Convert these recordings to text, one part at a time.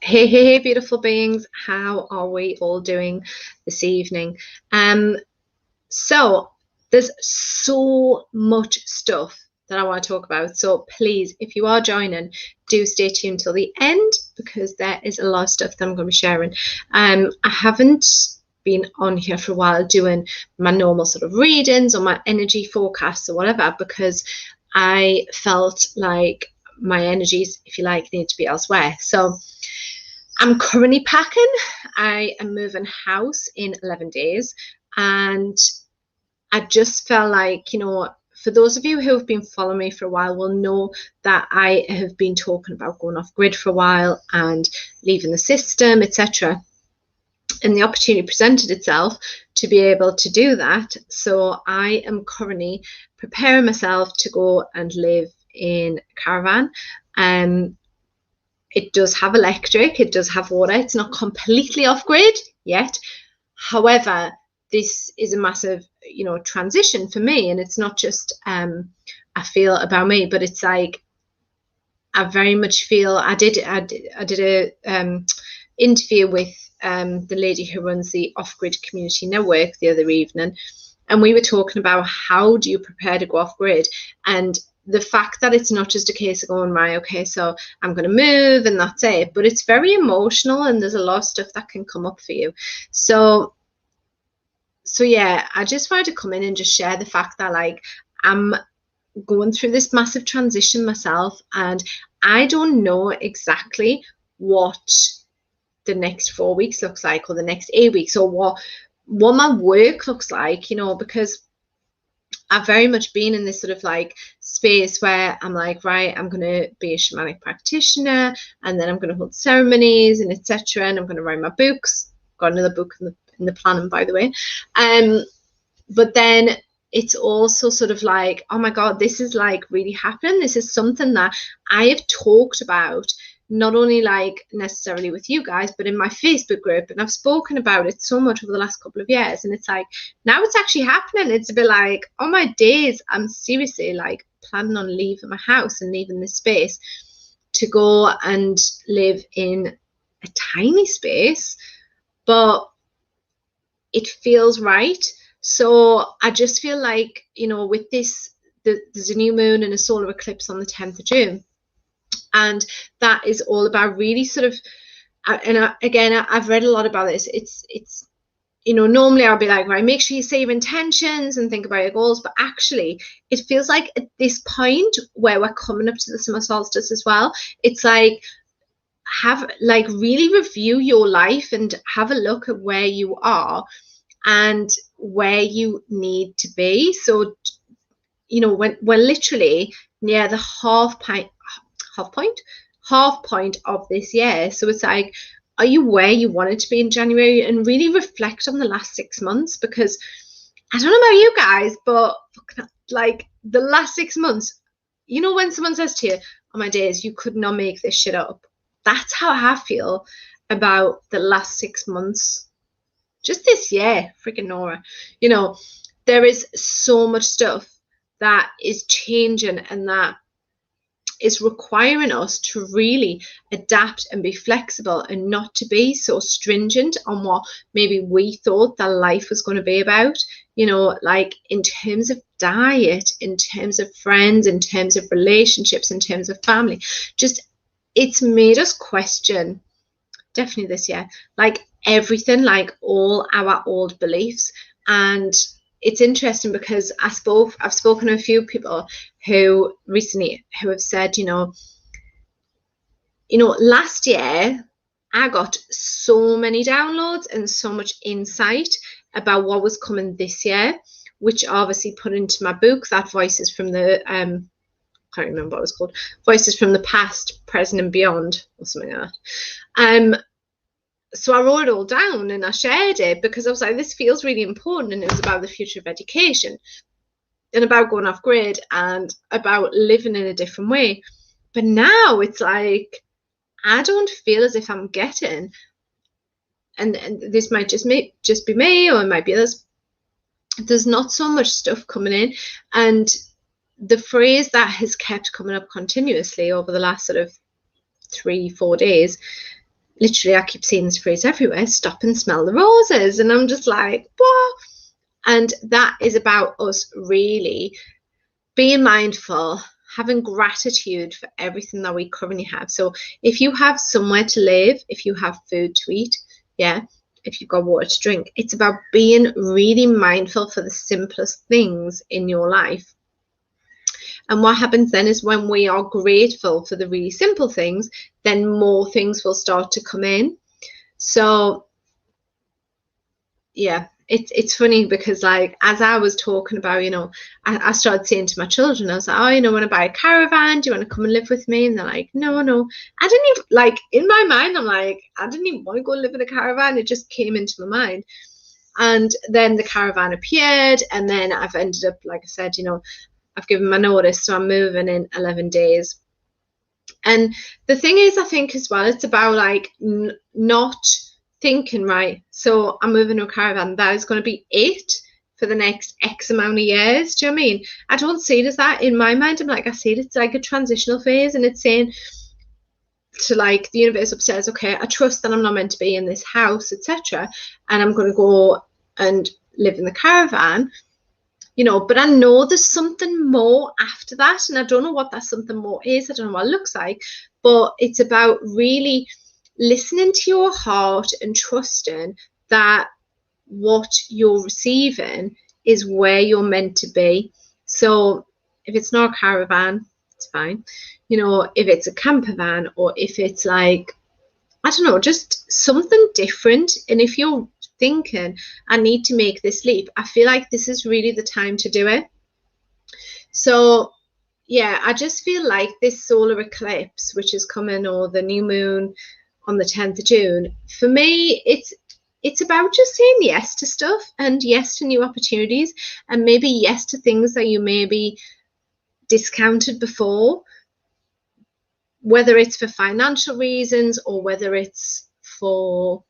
Hey, beautiful beings. How are we all doing this evening? So there's so much stuff that I want to talk about. So please, if you are joining, do stay tuned till the end because there is a lot of stuff that I'm going to be sharing. I haven't been on here for a while doing my normal sort of readings or my energy forecasts or whatever because I felt like my energies, if you like, need to be elsewhere. So I'm currently packing. I am moving house in 11 days. And I just felt like, for those of you who have been following me for a while will know that I have been talking about going off grid for a while and leaving the system, etc. And the opportunity presented itself to be able to do that. So I am currently preparing myself to go and live in a caravan. It does have electric, it does have water. It's not completely off grid yet. However, this is a massive, transition for me. And it's not just I feel about me, but it's like I very much feel I did a interview with the lady who runs the Off Grid Community Network the other evening, and we were talking about how do you prepare to go off grid, and the fact that it's not just a case of going, right, okay, so I'm going to move and that's it, but it's very emotional and there's a lot of stuff that can come up for you. So yeah, I just wanted to come in and just share the fact that like I'm going through this massive transition myself, and I don't know exactly what the next 4 weeks looks like or the next 8 weeks or what my work looks like, because I've very much been in this sort of like space where I'm like, right, I'm going to be a shamanic practitioner, and then I'm going to hold ceremonies and etc. And I'm going to write my books. Got another book in the planning, by the way. But then it's also sort of like, oh my God, this is like really happening. This is something that I have talked about, not only like necessarily with you guys, but in my Facebook group. And I've spoken about it so much over the last couple of years. And it's like, now it's actually happening. It's a bit like, on my days, I'm seriously like planning on leaving my house and leaving this space to go and live in a tiny space, but it feels right. So I just feel like, with this, there's a new moon and a solar eclipse on the 10th of June. And that is all about really sort of, again, I've read a lot about this. It's normally I'll be like, right, make sure you say your intentions and think about your goals. But actually, it feels like at this point where we're coming up to the summer solstice as well, it's like, really review your life and have a look at where you are and where you need to be. So, when we're literally near the half point of this year. So it's like, are you where you wanted to be in January? And really reflect on the last 6 months, because I don't know about you guys, but like the last 6 months, when someone says to you, oh my days, you could not make this shit up. That's how I feel about the last 6 months. Just this year, freaking Nora. There is so much stuff that is changing and that is requiring us to really adapt and be flexible and not to be so stringent on what maybe we thought that life was going to be about, like in terms of diet, in terms of friends, in terms of relationships, in terms of family. Just, it's made us question, definitely this year, like everything, like all our old beliefs. And it's interesting because I've spoken to a few people who recently who have said, last year I got so many downloads and so much insight about what was coming this year, which obviously put into my book, that Voices from the I can't remember what it was called, Voices from the Past, Present and Beyond, or something like that. So I wrote it all down and I shared it because I was like, this feels really important. And it was about the future of education and about going off grid and about living in a different way. But now it's like, I don't feel as if I'm getting, and this might just be me, or it might be others, there's not so much stuff coming in. And the phrase that has kept coming up continuously over the last sort of 3-4 days literally, I keep seeing this phrase everywhere, stop and smell the roses. And I'm just like, what? And that is about us really being mindful, having gratitude for everything that we currently have. So if you have somewhere to live, if you have food to eat, yeah, if you've got water to drink, it's about being really mindful for the simplest things in your life. And what happens then is when we are grateful for the really simple things, then more things will start to come in. So yeah, it's funny because, like, as I was talking about, you know, I started saying to my children, I was like, oh, you know, want to buy a caravan? Do you want to come and live with me? And they're like, no. I didn't even, like, in my mind, I'm like, I didn't even want to go live in a caravan. It just came into my mind. And then the caravan appeared, and then I've ended up, like I said, you know, I've given my notice, so I'm moving in 11 days. And the thing is, I think as well, it's about like not thinking, right, so I'm moving to a caravan, that is going to be it for the next X amount of years. Do you know what I mean? I don't see it as that. In my mind, I'm like, I see it, it's like a transitional phase, and it's saying to, like, the universe upstairs, okay, I trust that I'm not meant to be in this house, etc., and I'm going to go and live in the caravan, you know, but I know there's something more after that, and I don't know what that something more is. I don't know what it looks like, but it's about really listening to your heart and trusting that what you're receiving is where you're meant to be. So if it's not a caravan, it's fine. You know, if it's a camper van, or if it's like, I don't know, just something different. And if you're thinking, I need to make this leap, I feel like this is really the time to do it. So yeah, I just feel like this solar eclipse, which is coming, or the new moon on the 10th of June, for me, it's about just saying yes to stuff, and yes to new opportunities, and maybe yes to things that you maybe discounted before, whether it's for financial reasons or whether it's for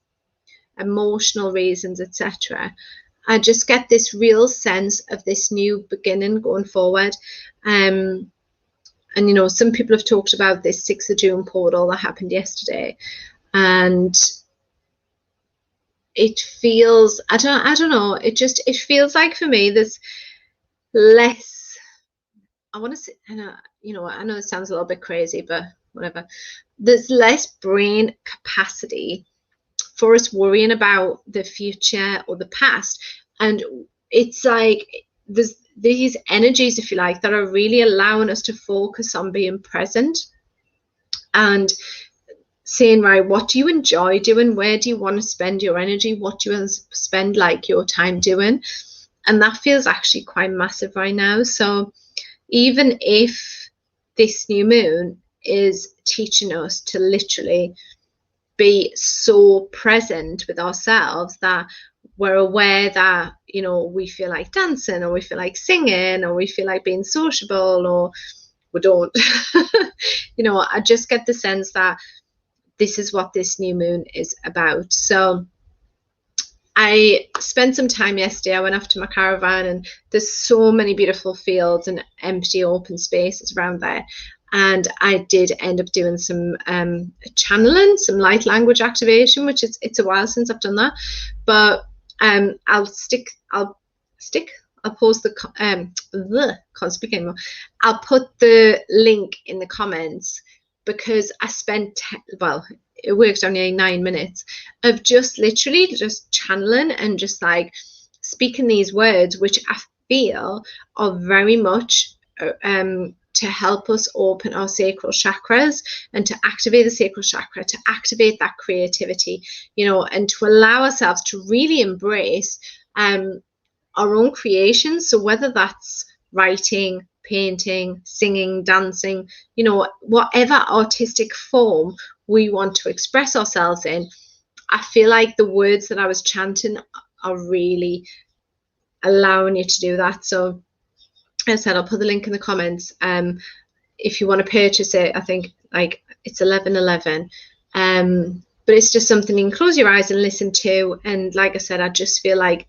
emotional reasons, etc. I just get this real sense of this new beginning going forward. And you know, some people have talked about this 6th of June portal that happened yesterday, and it feels, I don't know, it feels like, for me, there's less, I want to say, you know, I know it sounds a little bit crazy, but whatever, there's less brain capacity for us worrying about the future or the past. And it's like there's these energies, if you like, that are really allowing us to focus on being present and saying, right, what do you enjoy doing? Where do you want to spend your energy? What do you want to spend, like, your time doing? And that feels actually quite massive right now. So even if this new moon is teaching us to literally be so present with ourselves that we're aware that, you know, we feel like dancing, or we feel like singing, or we feel like being sociable, or we don't. You know, I just get the sense that this is what this new moon is about. So I spent some time yesterday. I went off to my caravan, and there's so many beautiful fields and empty open spaces around there. And I did end up doing some channeling, some light language activation, which it's a while since I've done that. But I'll post the can't speak anymore. I'll put the link in the comments, because I spent it worked only 9 minutes of just literally just channeling and just like speaking these words, which I feel are very much to help us open our sacral chakras and to activate the sacral chakra, to activate that creativity, you know, and to allow ourselves to really embrace our own creations. So whether that's writing, painting, singing, dancing, you know, whatever artistic form we want to express ourselves in, I feel like the words that I was chanting are really allowing you to do that. So as I said, I'll put the link in the comments. If you want to purchase it, I think like it's 11:11. But it's just something you can close your eyes and listen to. And like I said, I just feel like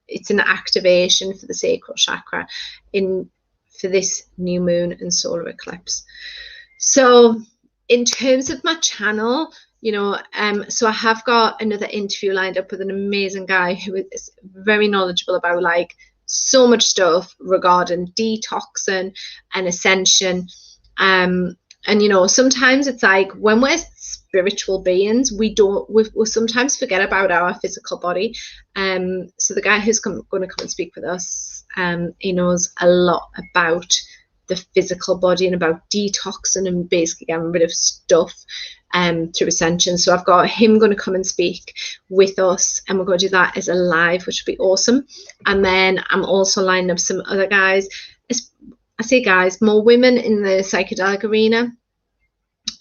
it's an activation for the sacral chakra for this new moon and solar eclipse. So in terms of my channel, So I have got another interview lined up with an amazing guy who is very knowledgeable about like so much stuff regarding detoxing and ascension. And sometimes it's like when we're spiritual beings, we sometimes forget about our physical body. So the guy who's going to come and speak with us, he knows a lot about the physical body and about detoxing and basically getting rid of stuff through ascension. So I've got him going to come and speak with us, and we're going to do that as a live, which would be awesome. And then I'm also lining up some other guys. I say guys, more women in the psychedelic arena.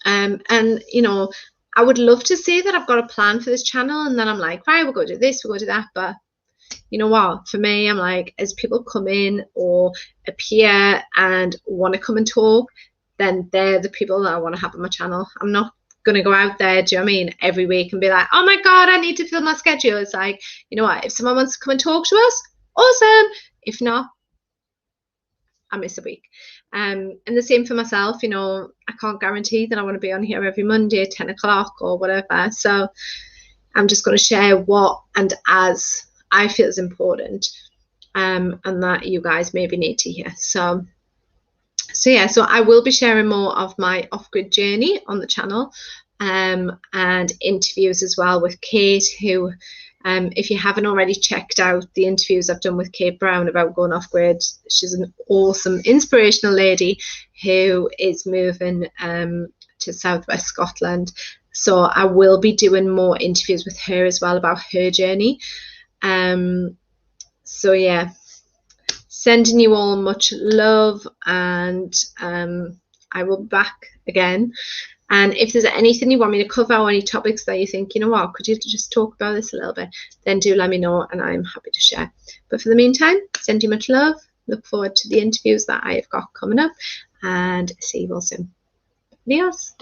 And I would love to say that I've got a plan for this channel, and then I'm like, right, we're going to do this, we're going to do that. But you know what? For me, I'm like, as people come in or appear and want to come and talk, then they're the people that I want to have on my channel. I'm not going to go out there, do you know what I mean, every week and be like, oh my God, I need to fill my schedule. It's like, you know what? If someone wants to come and talk to us, awesome. If not, I miss a week. And the same for myself. I can't guarantee that I want to be on here every Monday at 10 o'clock or whatever. So I'm just going to share what and as I feel is important, and that you guys maybe need to hear. So yeah, so I will be sharing more of my off-grid journey on the channel, and interviews as well with Kate, who if you haven't already checked out the interviews I've done with Kate Brown about going off-grid, she's an awesome, inspirational lady who is moving to southwest Scotland. So I will be doing more interviews with her as well about her journey. So yeah, sending you all much love, and I will be back again. And if there's anything you want me to cover or any topics that you think, you know what, could you just talk about this a little bit, then do let me know and I'm happy to share. But for the meantime, send you much love. Look forward to the interviews that I have got coming up, and see you all soon. Adios.